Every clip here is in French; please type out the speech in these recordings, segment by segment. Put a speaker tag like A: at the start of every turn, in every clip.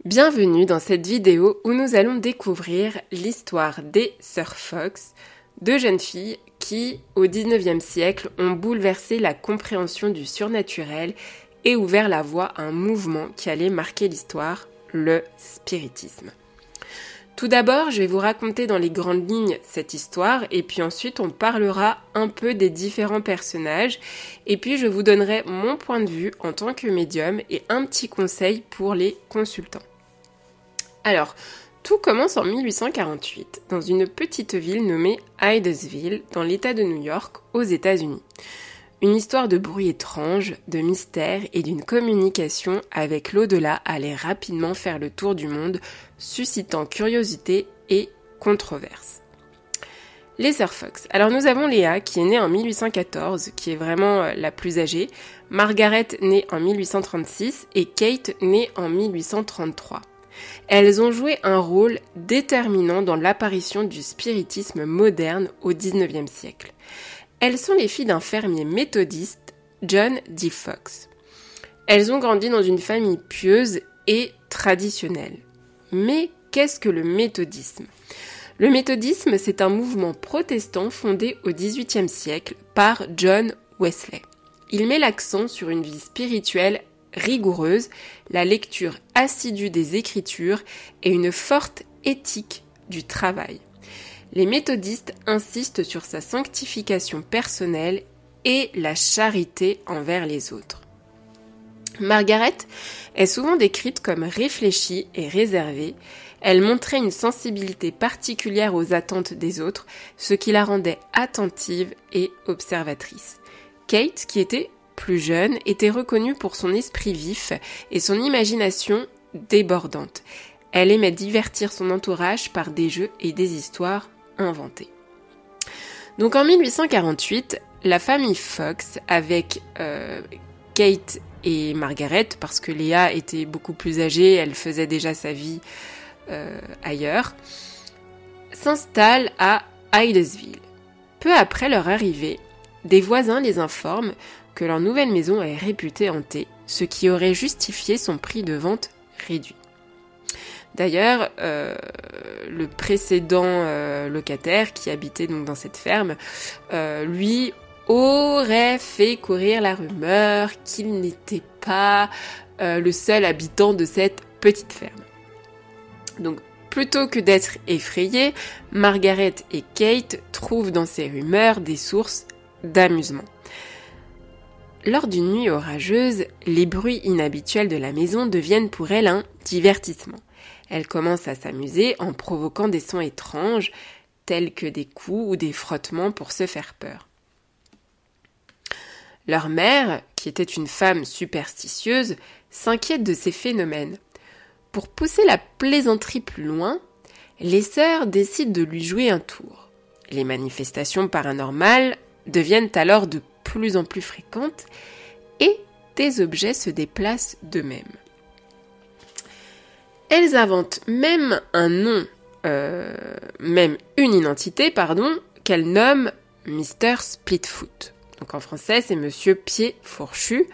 A: Bienvenue dans cette vidéo où nous allons découvrir l'histoire des Sœurs Fox, deux jeunes filles qui, au XIXe siècle, ont bouleversé la compréhension du surnaturel et ouvert la voie à un mouvement qui allait marquer l'histoire, le spiritisme. Tout d'abord, je vais vous raconter dans les grandes lignes cette histoire et puis ensuite on parlera un peu des différents personnages et puis je vous donnerai mon point de vue en tant que médium et un petit conseil pour les consultants. Alors, tout commence en 1848 dans une petite ville nommée Hydesville dans l'État de New York aux États-Unis. Une histoire de bruit étrange, de mystère et d'une communication avec l'au-delà allait rapidement faire le tour du monde, suscitant curiosité et controverse. Les Sœurs Fox. Alors nous avons Léa qui est née en 1814, qui est vraiment la plus âgée, Margaret née en 1836 et Kate née en 1833. Elles ont joué un rôle déterminant dans l'apparition du spiritisme moderne au XIXe siècle. Elles sont les filles d'un fermier méthodiste, John D. Fox. Elles ont grandi dans une famille pieuse et traditionnelle. Mais qu'est-ce que le méthodisme ? Le méthodisme, c'est un mouvement protestant fondé au XVIIIe siècle par John Wesley. Il met l'accent sur une vie spirituelle rigoureuse, la lecture assidue des Écritures et une forte éthique du travail. Les méthodistes insistent sur sa sanctification personnelle et la charité envers les autres. Margaret est souvent décrite comme réfléchie et réservée. Elle montrait une sensibilité particulière aux attentes des autres, ce qui la rendait attentive et observatrice. Kate, qui était plus jeune, était reconnue pour son esprit vif et son imagination débordante. Elle aimait divertir son entourage par des jeux et des histoires inventées. Donc en 1848, la famille Fox, avec Kate et Margaret, parce que Léa était beaucoup plus âgée, elle faisait déjà sa vie ailleurs, s'installe à Hydesville. Peu après leur arrivée, des voisins les informent que leur nouvelle maison est réputée hantée, ce qui aurait justifié son prix de vente réduit. D'ailleurs, le précédent locataire qui habitait donc dans cette ferme, lui aurait fait courir la rumeur qu'il n'était pas le seul habitant de cette petite ferme. Donc, plutôt que d'être effrayées, Margaret et Kate trouvent dans ces rumeurs des sources d'amusement. Lors d'une nuit orageuse, les bruits inhabituels de la maison deviennent pour elle un divertissement. Elle commence à s'amuser en provoquant des sons étranges, tels que des coups ou des frottements pour se faire peur. Leur mère, qui était une femme superstitieuse, s'inquiète de ces phénomènes. Pour pousser la plaisanterie plus loin, les sœurs décident de lui jouer un tour. Les manifestations paranormales deviennent alors de plus en plus fréquentes et des objets se déplacent d'eux-mêmes. Elles inventent même un nom, même une identité, qu'elles nomment Mr. Splitfoot. Donc en français, c'est Monsieur Pied Fourchu,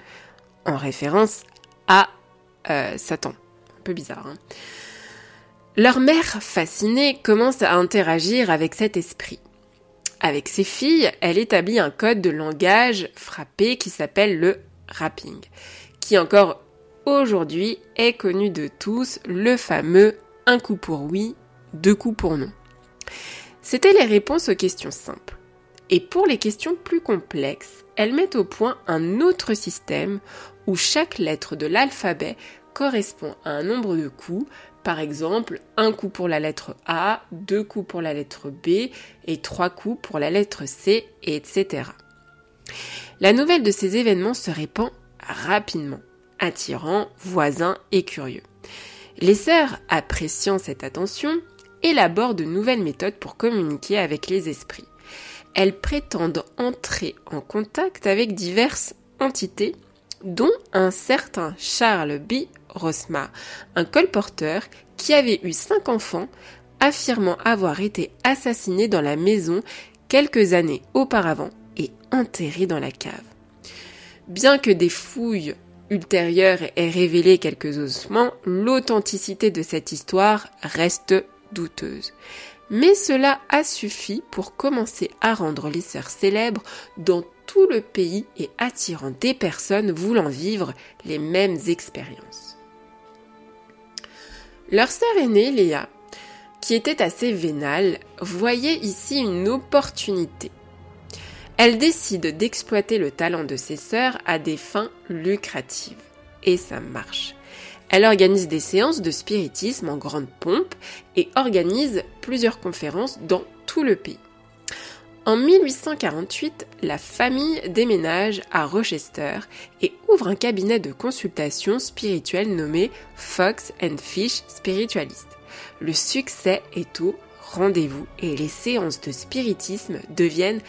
A: en référence à Satan. Un peu bizarre, hein. Leur mère, fascinée, commence à interagir avec cet esprit. Avec ses filles, elle établit un code de langage frappé qui s'appelle le rapping, qui encore aujourd'hui est connu de tous, le fameux « un coup pour oui, deux coups pour non ». C'était les réponses aux questions simples. Et pour les questions plus complexes, elle met au point un autre système où chaque lettre de l'alphabet correspond à un nombre de coups, par exemple, un coup pour la lettre A, deux coups pour la lettre B et trois coups pour la lettre C, etc. La nouvelle de ces événements se répand rapidement, attirant voisins et curieux. Les sœurs, appréciant cette attention, élaborent de nouvelles méthodes pour communiquer avec les esprits. Elles prétendent entrer en contact avec diverses entités, dont un certain Charles B. Rosmar, un colporteur qui avait eu 5 enfants, affirmant avoir été assassiné dans la maison quelques années auparavant et enterré dans la cave. Bien que des fouilles ultérieure ait révélé quelques ossements, l'authenticité de cette histoire reste douteuse. Mais cela a suffi pour commencer à rendre les sœurs célèbres dans tout le pays et attirant des personnes voulant vivre les mêmes expériences. Leur sœur aînée, Léa, qui était assez vénale, voyait ici une opportunité. Elle décide d'exploiter le talent de ses sœurs à des fins lucratives. Et ça marche. Elle organise des séances de spiritisme en grande pompe et organise plusieurs conférences dans tout le pays. En 1848, la famille déménage à Rochester et ouvre un cabinet de consultation spirituelle nommé Fox & Fish Spiritualist. Le succès est au rendez-vous et les séances de spiritisme deviennent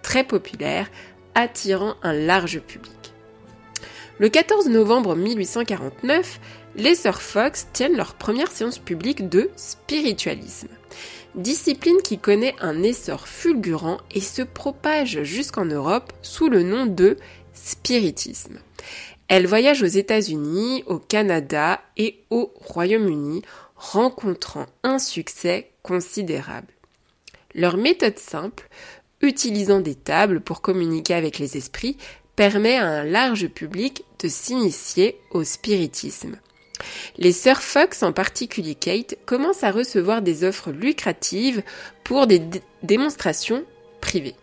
A: très populaires, attirant un large public. Le 14 novembre 1849, les sœurs Fox tiennent leur première séance publique de spiritualisme, discipline qui connaît un essor fulgurant et se propage jusqu'en Europe sous le nom de spiritisme. Elles voyagent aux États-Unis, au Canada et au Royaume-Uni, rencontrant un succès considérable. Leur méthode simple, utilisant des tables pour communiquer avec les esprits, permet à un large public de s'initier au spiritisme. Les sœurs Fox, en particulier Kate, commencent à recevoir des offres lucratives pour des démonstrations privées.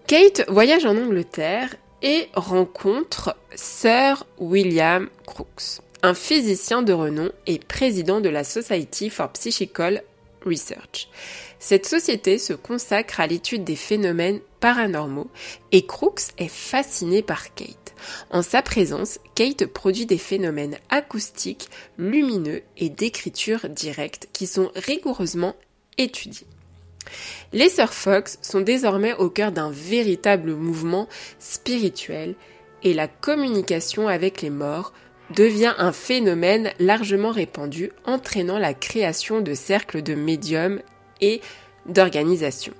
A: Kate voyage en Angleterre et rencontre Sir William Crookes, un physicien de renom et président de la Society for Psychical Research. Cette société se consacre à l'étude des phénomènes paranormaux et Crookes est fasciné par Kate. En sa présence, Kate produit des phénomènes acoustiques, lumineux et d'écriture directe qui sont rigoureusement étudiés. Les sœurs Fox sont désormais au cœur d'un véritable mouvement spirituel et la communication avec les morts devient un phénomène largement répandu, entraînant la création de cercles de médiums et d'organisations.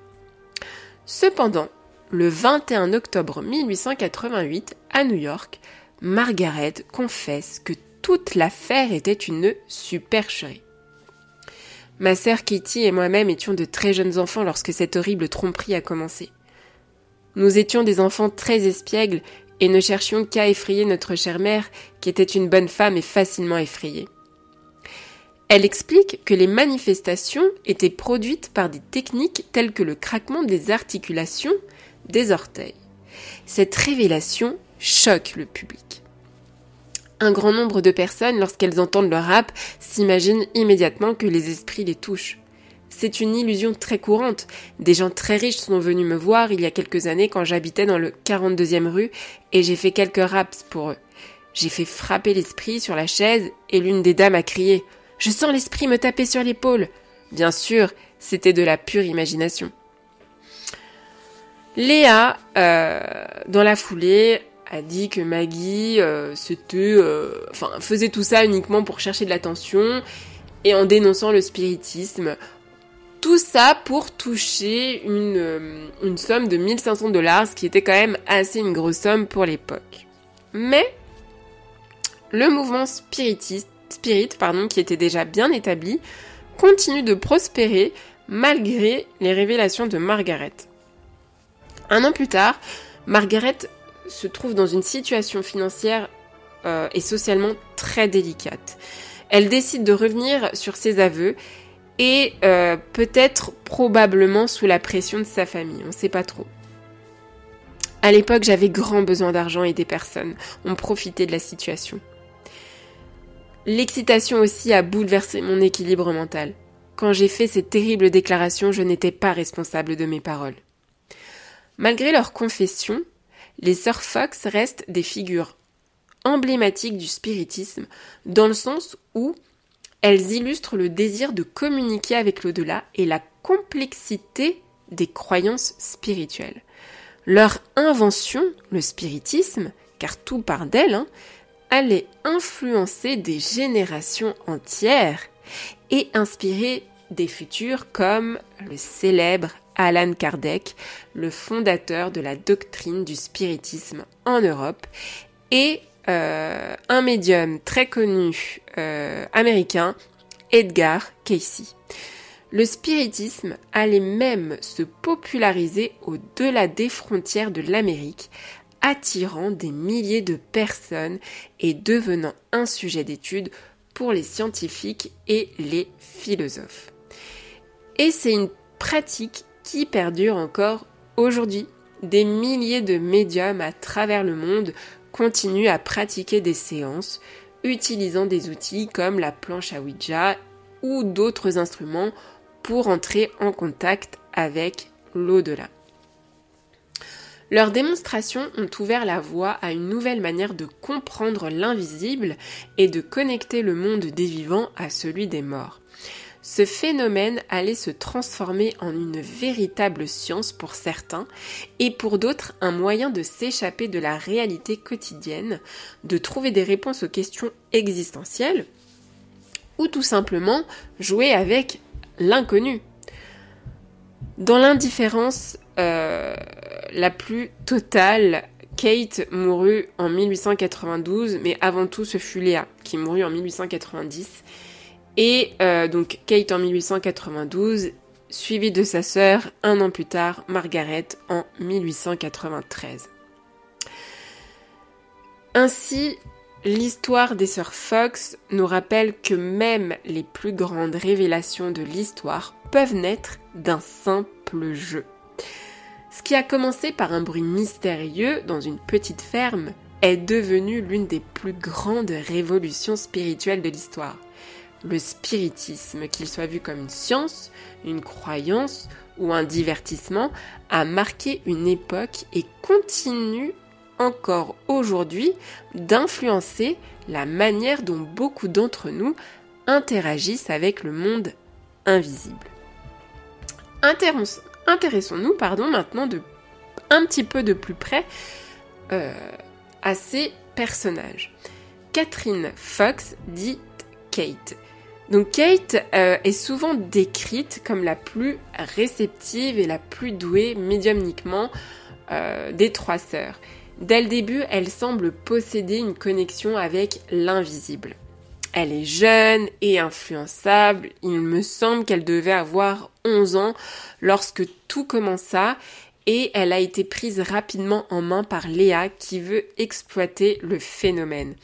A: Cependant, le 21 octobre 1888, à New York, Margaret confesse que toute l'affaire était une supercherie. Ma sœur Kitty et moi-même étions de très jeunes enfants lorsque cette horrible tromperie a commencé. Nous étions des enfants très espiègles et ne cherchions qu'à effrayer notre chère mère, qui était une bonne femme et facilement effrayée. Elle explique que les manifestations étaient produites par des techniques telles que le craquement des articulations des orteils. Cette révélation choque le public. Un grand nombre de personnes, lorsqu'elles entendent le rap, s'imaginent immédiatement que les esprits les touchent. C'est une illusion très courante. Des gens très riches sont venus me voir il y a quelques années quand j'habitais dans le 42e rue et j'ai fait quelques raps pour eux. J'ai fait frapper l'esprit sur la chaise et l'une des dames a crié « Je sens l'esprit me taper sur l'épaule !» Bien sûr, c'était de la pure imagination. Léa, dans la foulée, a dit que Maggie faisait tout ça uniquement pour chercher de l'attention et en dénonçant le spiritisme. Tout ça pour toucher une somme de $1 500, ce qui était quand même assez une grosse somme pour l'époque. Mais le mouvement spirit, qui était déjà bien établi, continue de prospérer malgré les révélations de Margaret. Un an plus tard, Margaret se trouve dans une situation financière et socialement très délicate. Elle décide de revenir sur ses aveux et peut-être probablement sous la pression de sa famille, on ne sait pas trop. À l'époque, j'avais grand besoin d'argent et des personnes ont profité de la situation. L'excitation aussi a bouleversé mon équilibre mental. Quand j'ai fait ces terribles déclarations, je n'étais pas responsable de mes paroles. Malgré leur confession, les sœurs Fox restent des figures emblématiques du spiritisme, dans le sens où elles illustrent le désir de communiquer avec l'au-delà et la complexité des croyances spirituelles. Leur invention, le spiritisme, car tout part d'elles, allait influencer des générations entières et inspirer des futurs comme le célèbre Allan Kardec, le fondateur de la doctrine du spiritisme en Europe, et un médium très connu américain, Edgar Cayce. Le spiritisme allait même se populariser au-delà des frontières de l'Amérique, attirant des milliers de personnes et devenant un sujet d'étude pour les scientifiques et les philosophes. Et c'est une pratique qui perdure encore aujourd'hui. Des milliers de médiums à travers le monde continuent à pratiquer des séances, utilisant des outils comme la planche à Ouija ou d'autres instruments pour entrer en contact avec l'au-delà. Leurs démonstrations ont ouvert la voie à une nouvelle manière de comprendre l'invisible et de connecter le monde des vivants à celui des morts. Ce phénomène allait se transformer en une véritable science pour certains et pour d'autres un moyen de s'échapper de la réalité quotidienne, de trouver des réponses aux questions existentielles ou tout simplement jouer avec l'inconnu. Dans l'indifférence la plus totale, Kate mourut en 1892, mais avant tout ce fut Léa qui mourut en 1890. Et donc Kate en 1892, suivie de sa sœur un an plus tard, Margaret en 1893. Ainsi, l'histoire des sœurs Fox nous rappelle que même les plus grandes révélations de l'histoire peuvent naître d'un simple jeu. Ce qui a commencé par un bruit mystérieux dans une petite ferme est devenu l'une des plus grandes révolutions spirituelles de l'histoire. Le spiritisme, qu'il soit vu comme une science, une croyance ou un divertissement, a marqué une époque et continue encore aujourd'hui d'influencer la manière dont beaucoup d'entre nous interagissent avec le monde invisible. Intéressons-nous maintenant un petit peu de plus près à ces personnages. Catherine Fox, dite Kate. Donc Kate est souvent décrite comme la plus réceptive et la plus douée médiumniquement des trois sœurs. Dès le début, elle semble posséder une connexion avec l'invisible. Elle est jeune et influençable. Il me semble qu'elle devait avoir 11 ans lorsque tout commença et elle a été prise rapidement en main par Léa qui veut exploiter le phénomène.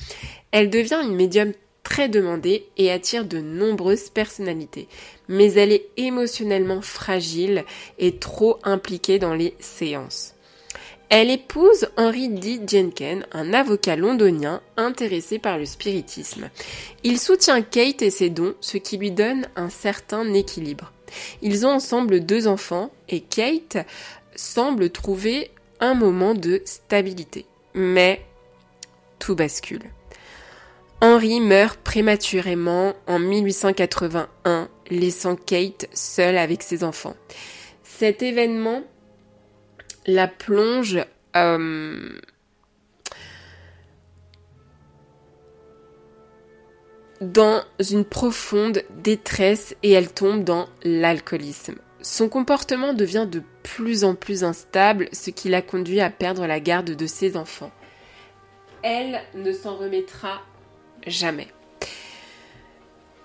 A: Elle devient une médium très demandée et attire de nombreuses personnalités. Mais elle est émotionnellement fragile et trop impliquée dans les séances. Elle épouse Henry D. Jenkins, un avocat londonien intéressé par le spiritisme. Il soutient Kate et ses dons, ce qui lui donne un certain équilibre. Ils ont ensemble 2 enfants et Kate semble trouver un moment de stabilité. Mais tout bascule. Henry meurt prématurément en 1881, laissant Kate seule avec ses enfants. Cet événement la plonge dans une profonde détresse et elle tombe dans l'alcoolisme. Son comportement devient de plus en plus instable, ce qui l'a conduit à perdre la garde de ses enfants. Elle ne s'en remettra jamais.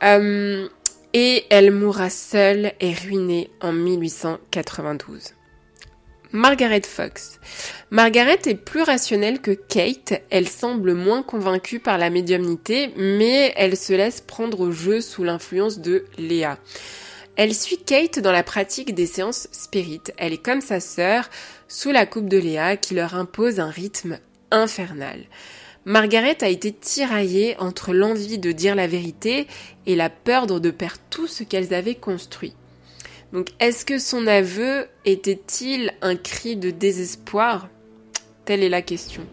A: Et elle mourra seule et ruinée en 1892. Margaret Fox. Margaret est plus rationnelle que Kate, elle semble moins convaincue par la médiumnité, mais elle se laisse prendre au jeu sous l'influence de Léa. Elle suit Kate dans la pratique des séances spirites. Elle est comme sa sœur, sous la coupe de Léa, qui leur impose un rythme infernal. Margaret a été tiraillée entre l'envie de dire la vérité et la peur de perdre tout ce qu'elles avaient construit. Donc, est-ce que son aveu était-il un cri de désespoir ? Telle est la question.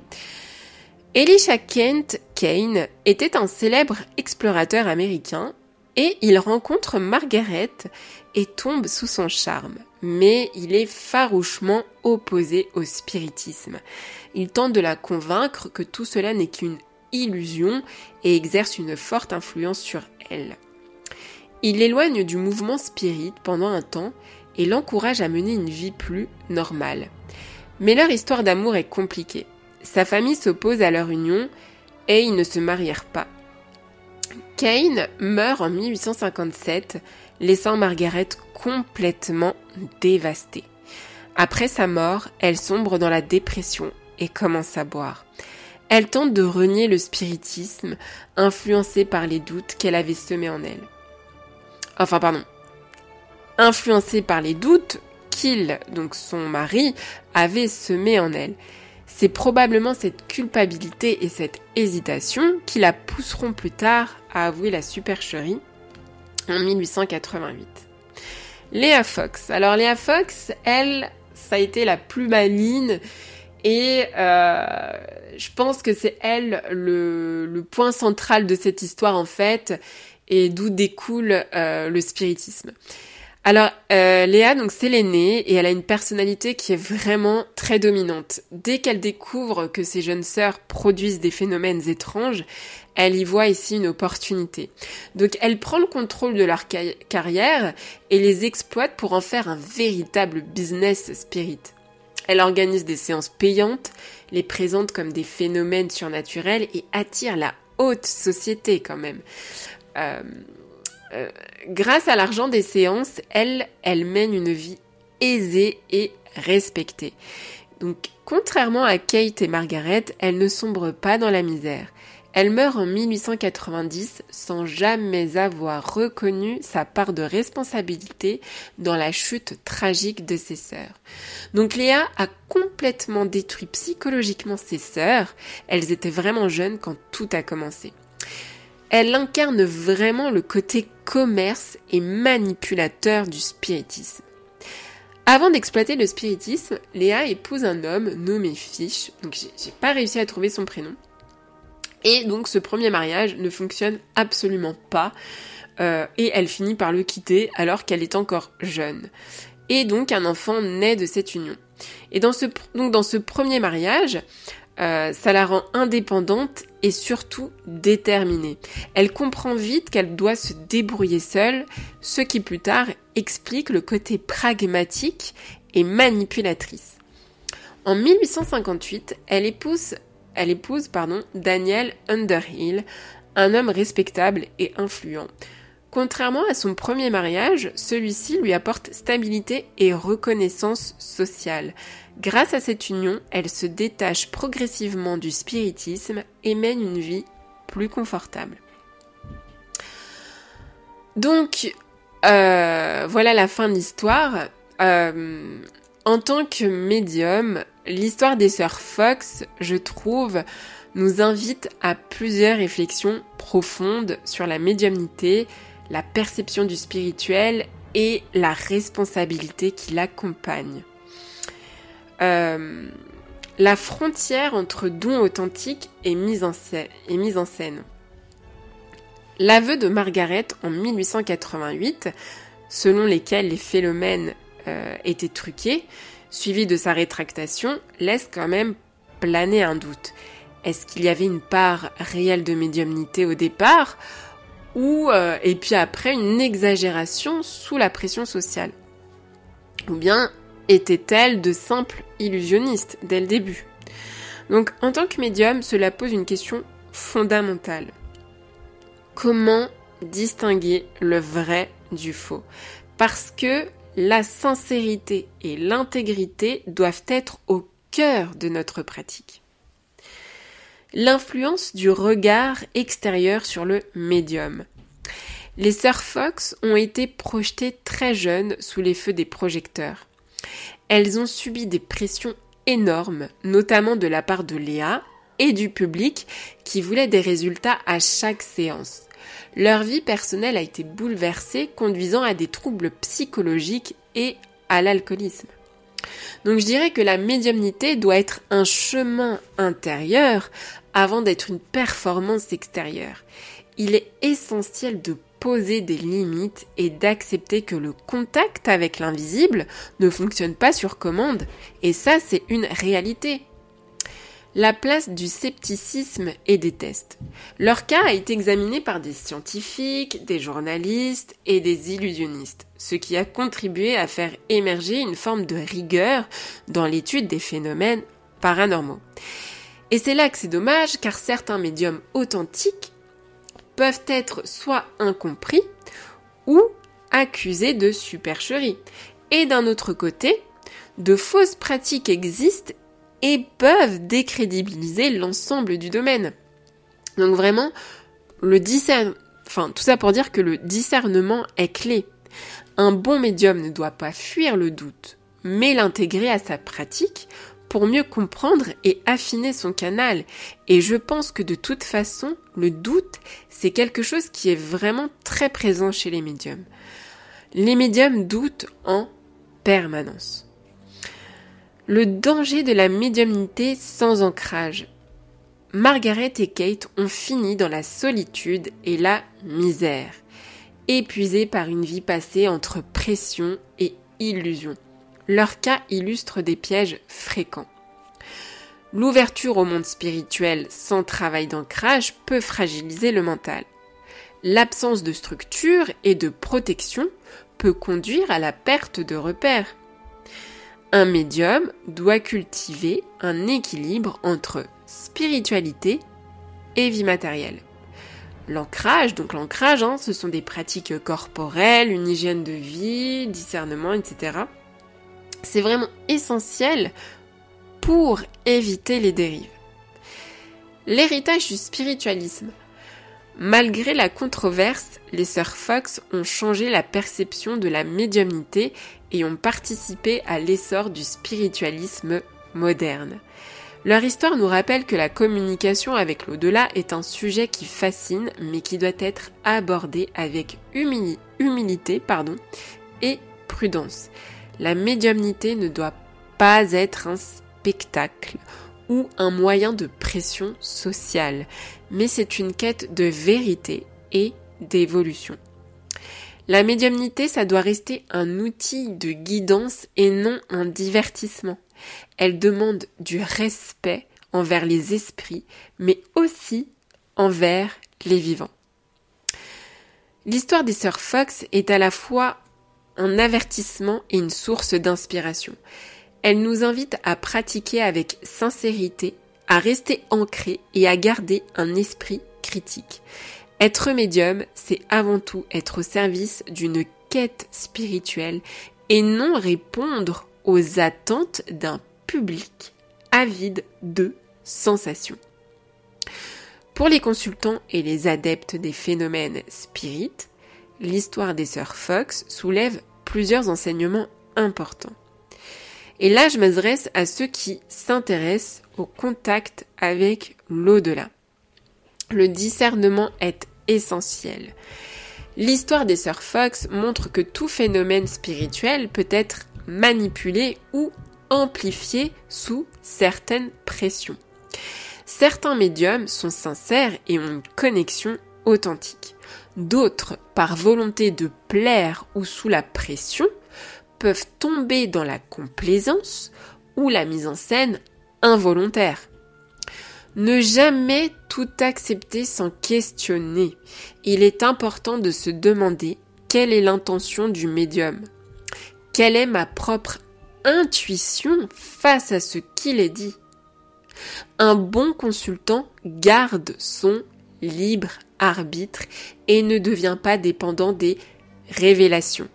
A: Elisha Kent Kane était un célèbre explorateur américain et il rencontre Margaret et tombe sous son charme. Mais il est farouchement opposé au spiritisme. Il tente de la convaincre que tout cela n'est qu'une illusion et exerce une forte influence sur elle. Il l'éloigne du mouvement spirit pendant un temps et l'encourage à mener une vie plus normale. Mais leur histoire d'amour est compliquée. Sa famille s'oppose à leur union et ils ne se marièrent pas. Kane meurt en 1857, laissant Margaret complètement dévastée. Après sa mort, elle sombre dans la dépression et commence à boire. Elle tente de renier le spiritisme, influencée par les doutes qu'elle avait semés en elle. Influencée par les doutes qu'il, donc son mari, avait semés en elle. C'est probablement cette culpabilité et cette hésitation qui la pousseront plus tard à avouer la supercherie en 1888. Léa Fox. Alors Léa Fox, elle, ça a été la plus maligne et je pense que c'est elle le point central de cette histoire en fait et d'où découle le spiritisme. Alors, Léa, donc c'est l'aînée et elle a une personnalité qui est vraiment très dominante. Dès qu'elle découvre que ses jeunes sœurs produisent des phénomènes étranges, elle y voit ici une opportunité. Donc, elle prend le contrôle de leur carrière et les exploite pour en faire un véritable business spirit. Elle organise des séances payantes, les présente comme des phénomènes surnaturels et attire la haute société quand même. Grâce à l'argent des séances, elle mène une vie aisée et respectée. Donc, contrairement à Kate et Margaret, elle ne sombre pas dans la misère. Elle meurt en 1890 sans jamais avoir reconnu sa part de responsabilité dans la chute tragique de ses sœurs. Donc Léa a complètement détruit psychologiquement ses sœurs. Elles étaient vraiment jeunes quand tout a commencé. Elle incarne vraiment le côté commerce et manipulateur du spiritisme. Avant d'exploiter le spiritisme, Léa épouse un homme nommé Fish, donc j'ai pas réussi à trouver son prénom. Et donc ce premier mariage ne fonctionne absolument pas et elle finit par le quitter alors qu'elle est encore jeune. Et donc un enfant naît de cette union. Et dans ce premier mariage, ça la rend indépendante et surtout déterminée. Elle comprend vite qu'elle doit se débrouiller seule, ce qui plus tard explique le côté pragmatique et manipulatrice. En 1858, elle épouse Daniel Underhill, un homme respectable et influent. Contrairement à son premier mariage, celui-ci lui apporte stabilité et reconnaissance sociale. Grâce à cette union, elle se détache progressivement du spiritisme et mène une vie plus confortable. Donc, voilà la fin de l'histoire. En tant que médium, l'histoire des sœurs Fox, je trouve, nous invite à plusieurs réflexions profondes sur la médiumnité, la perception du spirituel et la responsabilité qui l'accompagne. La frontière entre don authentique est mise en scène. L'aveu de Margaret en 1888, selon lesquels les phénomènes étaient truqués, suivi de sa rétractation, laisse quand même planer un doute. Est-ce qu'il y avait une part réelle de médiumnité au départ et puis après une exagération sous la pression sociale? Ou bien était-elle de simples illusionnistes dès le début? Donc en tant que médium, cela pose une question fondamentale. Comment distinguer le vrai du faux? Parce que la sincérité et l'intégrité doivent être au cœur de notre pratique. L'influence du regard extérieur sur le médium. Les sœurs Fox ont été projetées très jeunes sous les feux des projecteurs. Elles ont subi des pressions énormes, notamment de la part de Léa et du public qui voulait des résultats à chaque séance. Leur vie personnelle a été bouleversée, conduisant à des troubles psychologiques et à l'alcoolisme. Donc je dirais que la médiumnité doit être un chemin intérieur avant d'être une performance extérieure. Il est essentiel de poser des limites et d'accepter que le contact avec l'invisible ne fonctionne pas sur commande, et ça c'est une réalité. la place du scepticisme et des tests. Leur cas a été examiné par des scientifiques, des journalistes et des illusionnistes, ce qui a contribué à faire émerger une forme de rigueur dans l'étude des phénomènes paranormaux. Et c'est là que c'est dommage, car certains médiums authentiques peuvent être soit incompris ou accusés de supercherie. Et d'un autre côté, de fausses pratiques existent et peuvent décrédibiliser l'ensemble du domaine. Donc vraiment, tout ça pour dire que le discernement est clé. Un bon médium ne doit pas fuir le doute, mais l'intégrer à sa pratique pour mieux comprendre et affiner son canal. Et je pense que de toute façon, le doute, c'est quelque chose qui est vraiment très présent chez les médiums. Les médiums doutent en permanence. Le danger de la médiumnité sans ancrage. Margaret et Kate ont fini dans la solitude et la misère, épuisés par une vie passée entre pression et illusion. Leur cas illustre des pièges fréquents. L'ouverture au monde spirituel sans travail d'ancrage peut fragiliser le mental. L'absence de structure et de protection peut conduire à la perte de repères. Un médium doit cultiver un équilibre entre spiritualité et vie matérielle. L'ancrage, ce sont des pratiques corporelles, une hygiène de vie, discernement, etc. C'est vraiment essentiel pour éviter les dérives. L'héritage du spiritualisme. Malgré la controverse, les sœurs Fox ont changé la perception de la médiumnité et ont participé à l'essor du spiritualisme moderne. Leur histoire nous rappelle que la communication avec l'au-delà est un sujet qui fascine, mais qui doit être abordé avec humilité et prudence. La médiumnité ne doit pas être un spectacle ou un moyen de pression sociale, mais c'est une quête de vérité et d'évolution. La médiumnité, ça doit rester un outil de guidance et non un divertissement. Elle demande du respect envers les esprits, mais aussi envers les vivants. L'histoire des sœurs Fox est à la fois un avertissement et une source d'inspiration. Elle nous invite à pratiquer avec sincérité, à rester ancré et à garder un esprit critique. Être médium, c'est avant tout être au service d'une quête spirituelle et non répondre aux attentes d'un public avide de sensations. Pour les consultants et les adeptes des phénomènes spirites, l'histoire des sœurs Fox soulève plusieurs enseignements importants. Et là, je m'adresse à ceux qui s'intéressent au contact avec l'au-delà. Le discernement est essentiel. L'histoire des sœurs Fox montre que tout phénomène spirituel peut être manipulé ou amplifié sous certaines pressions. Certains médiums sont sincères et ont une connexion authentique. D'autres, par volonté de plaire ou sous la pression, peuvent tomber dans la complaisance ou la mise en scène involontaire. Ne jamais tout accepter sans questionner. Il est important de se demander quelle est l'intention du médium. Quelle est ma propre intuition face à ce qu'il est dit? Un bon consultant garde son libre arbitre et ne devient pas dépendant des révélations.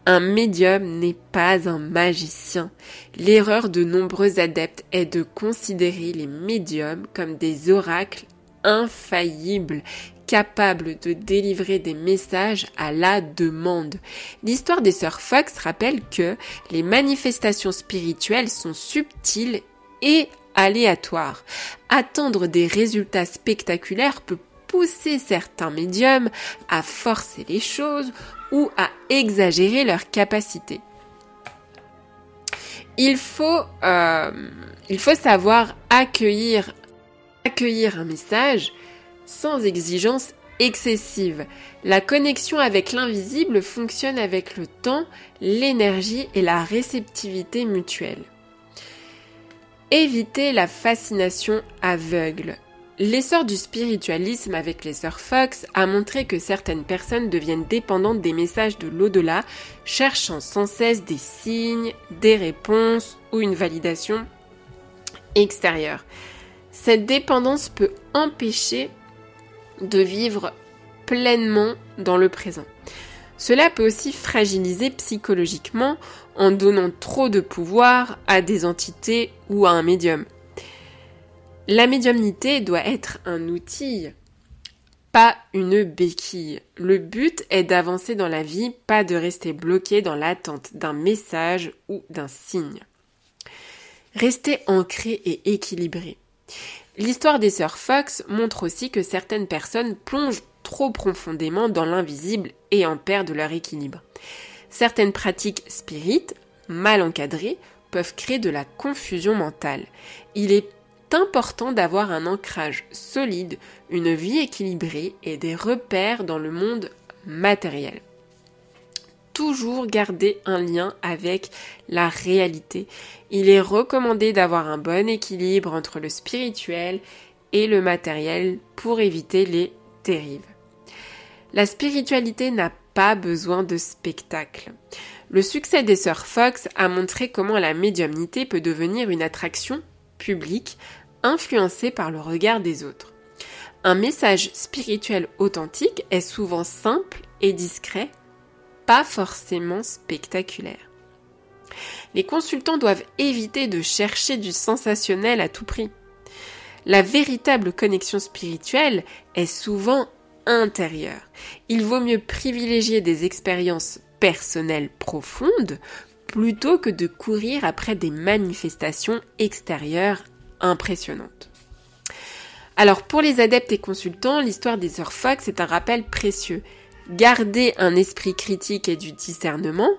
A: Un médium n'est pas un magicien. L'erreur de nombreux adeptes est de considérer les médiums comme des oracles infaillibles, capables de délivrer des messages à la demande. L'histoire des sœurs Fox rappelle que les manifestations spirituelles sont subtiles et aléatoires. Attendre des résultats spectaculaires peut pousser certains médiums à forcer les choses ou à exagérer leurs capacités. Il faut savoir accueillir un message sans exigence excessive. La connexion avec l'invisible fonctionne avec le temps, l'énergie et la réceptivité mutuelle. Éviter la fascination aveugle. L'essor du spiritualisme avec les sœurs Fox a montré que certaines personnes deviennent dépendantes des messages de l'au-delà, cherchant sans cesse des signes, des réponses ou une validation extérieure. Cette dépendance peut empêcher de vivre pleinement dans le présent. Cela peut aussi fragiliser psychologiquement en donnant trop de pouvoir à des entités ou à un médium. La médiumnité doit être un outil, pas une béquille. Le but est d'avancer dans la vie, pas de rester bloqué dans l'attente d'un message ou d'un signe. Rester ancré et équilibré. L'histoire des sœurs Fox montre aussi que certaines personnes plongent trop profondément dans l'invisible et en perdent leur équilibre. Certaines pratiques spirites, mal encadrées, peuvent créer de la confusion mentale. Il est important d'avoir un ancrage solide, une vie équilibrée et des repères dans le monde matériel. Toujours garder un lien avec la réalité. Il est recommandé d'avoir un bon équilibre entre le spirituel et le matériel pour éviter les dérives. La spiritualité n'a pas besoin de spectacle. Le succès des sœurs Fox a montré comment la médiumnité peut devenir une attraction publique influencée par le regard des autres. Un message spirituel authentique est souvent simple et discret, pas forcément spectaculaire. Les consultants doivent éviter de chercher du sensationnel à tout prix. La véritable connexion spirituelle est souvent intérieure. Il vaut mieux privilégier des expériences personnelles profondes plutôt que de courir après des manifestations extérieures impressionnantes. Alors pour les adeptes et consultants, l'histoire des sœurs Fox est un rappel précieux. Garder un esprit critique et du discernement,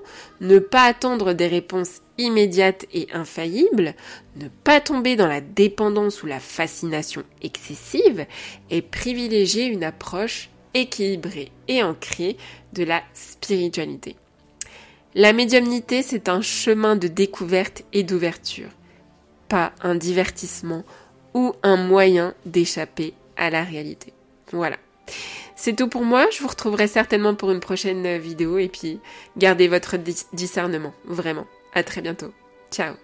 A: ne pas attendre des réponses immédiates et infaillibles, ne pas tomber dans la dépendance ou la fascination excessive et privilégier une approche équilibrée et ancrée de la spiritualité. La médiumnité, c'est un chemin de découverte et d'ouverture, pas un divertissement ou un moyen d'échapper à la réalité. Voilà. C'est tout pour moi, je vous retrouverai certainement pour une prochaine vidéo et puis gardez votre discernement, vraiment. À très bientôt. Ciao.